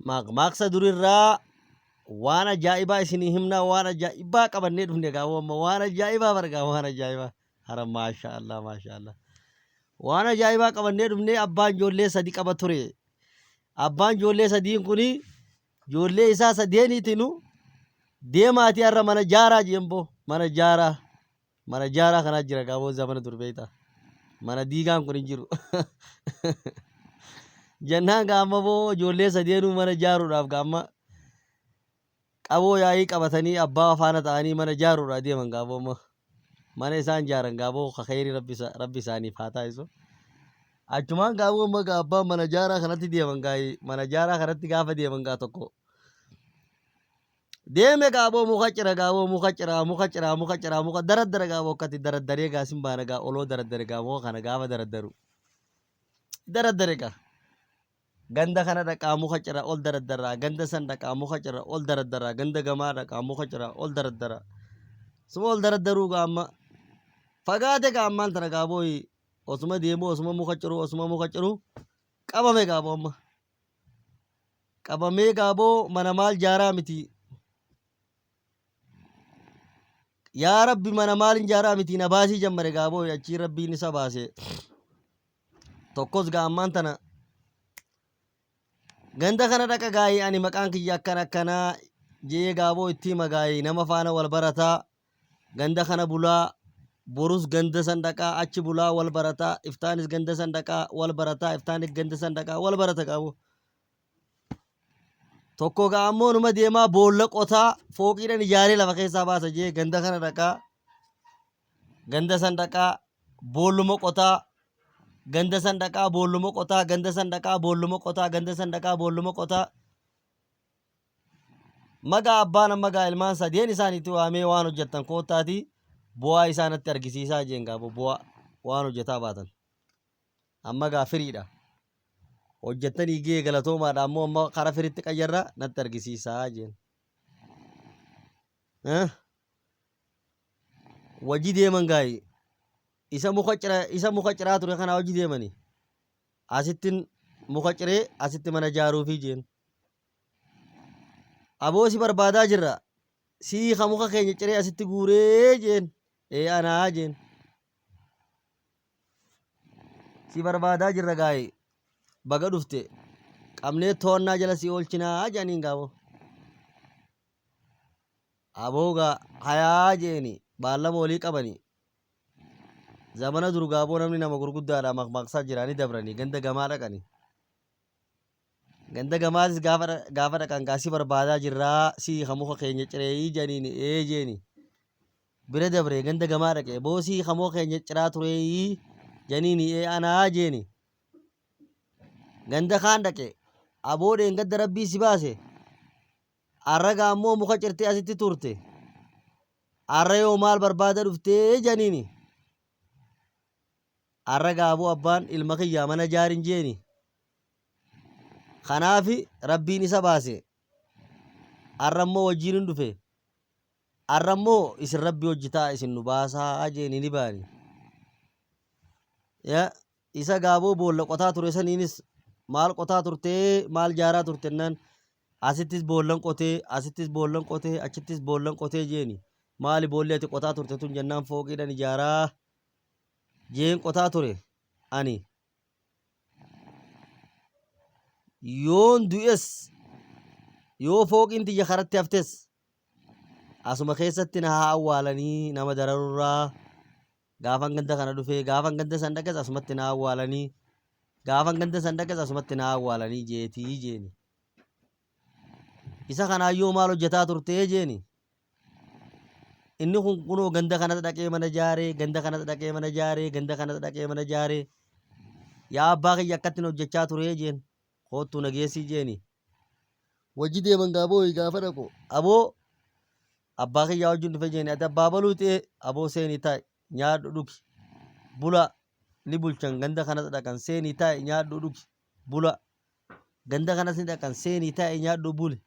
maqmaaqsa durirraa waan ajaa'ibaa isinii himna waan ajaa'ibaa qabannee dhufne gaawwamma waan ajaa'ibaa bargaa waan ajaa'ibaa hara maashaallah maashaallah waan ajaa'ibaa qabannee dhufne abbaan ijoollee sadi qaba ture abbaan ijoollee sadiin kuni ijoollee isaa sadeeniitinu deemaatii har'a mana jaaraa jembo mana jaaraa kanaa jira gaawoo zamana durbeeta mana diigaan kun hin jiru jennaan gaamma boo ijoollee sadeenuu mana jaaruudhaaf gaamma qaboo yaa'ii qabatanii abbaa faana ta'anii mana jaaruudhaaf deeman gaaboo mana isaan jaaran gaaboo khayrii rabbi isaaniif haa taasisu achumaan gaaboo abbaan mana jaaraa kanatti deeman gaa'ii mana jaaraa kanatti gaafa deeman gaa tokko deeme gaaboo muka cira muka daraddara gaaboo akkatti daraddaree gaasin baana gaa oloo daraddare gaaboo kana gaafa daraddare gaa ganda kana dhaqaa muka cira ol daraddaraa ganda san dhaqaa muka cira ol daraddaraa ganda gamaa dhaqaa muka cira ol daraddaraa suma ol daraddaruu gaamma fagaate gaammaan tana gaaboo osuma deemu osuma muka ciru qabame gaaboo amma qabamee gaaboo mana maal jaaraa miti yaa rabbi mana maalin jaaraa miti na baasii jammare gaaboo achii rabbiin isa baase tokkos gaammaan tana ganda kana dhaqa gaayii ani maqaan kiyya akkanaa jee gaaboo itti magaayii nama faana wal barataa ganda kana bulaa borus ganda san dhaqaa achi bulaa wal barataa iftaanis ganda san dhaqaa wal barataa iftaanis ganda san dhaqaa wal barata gaaboo tokko gaammoo numa deemaa boolla qotaa fooqiidhaan ijaaree lafa keessaa baasa jee ganda kana dhaqaa ganda san dhaqaa boolluma qotaa ganda san dhaqaa boolluma qotaa ganda san dhaqaa boolluma qotaa ganda san dhaqaa boolluma qotaa magaa abbaan magaa ilmaan sadeen isaaniitti waamee waan hojjettan koottaati bu'aa isaanitti argisiisaa jeen gaaboo bu'aa waan hojjetaa baatan amma gaa firiidha hojjettanii gee galatoomaadha ammoo amma kara firitti qayyarra natti argisiisaa jeen wajji deeman gaayi isa muka ciraa ture kana wajji deemani asittin muka ciree asitti mana jaaruufi jeen aboo si barbaadaa jirra sii ka muka keenya ciree asitti guuree jeen anaa jeen si barbaadaa jirra gaayi baga dhufte qabnee toonnaa jala si oolchinaa jedhaniin gaaboo aboogaa hayaa jeeni baallama walii qabanii zamana dur gaaboo namni nama gurguddaadha maqmaqsaa jiraanii dabranii ganda gamaa dhaqanii ganda gamaatis gaafa dhaqan gaasii barbaadaa jirraa sii ka muka keenya cireeyii jedhaniin jeeni bira dabre ganda gamaa dhaqe boosii ka muka keenya ciraa tureeyii jedhaniin anaa jeeni ganda kaan dhaqe aboodheen gadda rabbii si baase arra gaammoo muka cirtee asitti turte arra yoo maal barbaada dhuftee janiini arra gaaboo abbaan ilma kiyyaa mana jaarin jeeni kanaafi rabbiin isa baase arrammoo wajjiin dhufe arrammoo isin rabbi hojjitaa isin nu baasaa jeeni ni baani isa gaaboo boolla qotaa ture saniinis maal qotaa turtee maal jaaraa turtennan asittis boollan qotee achittis boollan qotee jeeni maali boolli ati qotaa turte tun jennaan fooqiidhaan ijaaraa jeen qotaa ture ani yoon du'es yoo fooqiin tiyya karatti haftes asuma keessatti na haa awwaalanii nama dararurraa gaafan ganda kana dhufee gaafan ganda san dhaqes asumatti na awwaalanii gaafan ganda san dhaqes asumatti na awwaalanii jeetii jeeni isa kanaayyoo maal hojjetaa turtee jeeni inni kun kunoo ganda kanatti dhaqee mana jaaree ganda kanatti dhaqee mana jaaree ganda kanatti dhaqee mana jaaree yaa abbaa kiyya akkattiin hojjechaa turee jeen koottuu nageessii jeeni wajji deeman gaaboo gaafa dhaqo aboo abbaa kiyyaa wajjin dhufe jeeni ati abbaa baluu ta'e aboo seenii taa'e nyaadhu dhugi bula ni bulchan ganda kanatti dhaqan seenii taa'e nyaadhu dhugi bula ganda kanatti dhaqan seenii taa'e nyaadhu bule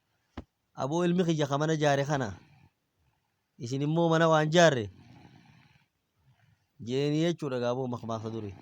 aboo ilmi kiyya ka mana jaare kana isin immoo mana waan jaarre jeeni jechuudha gaaboo maqmaaqsa durii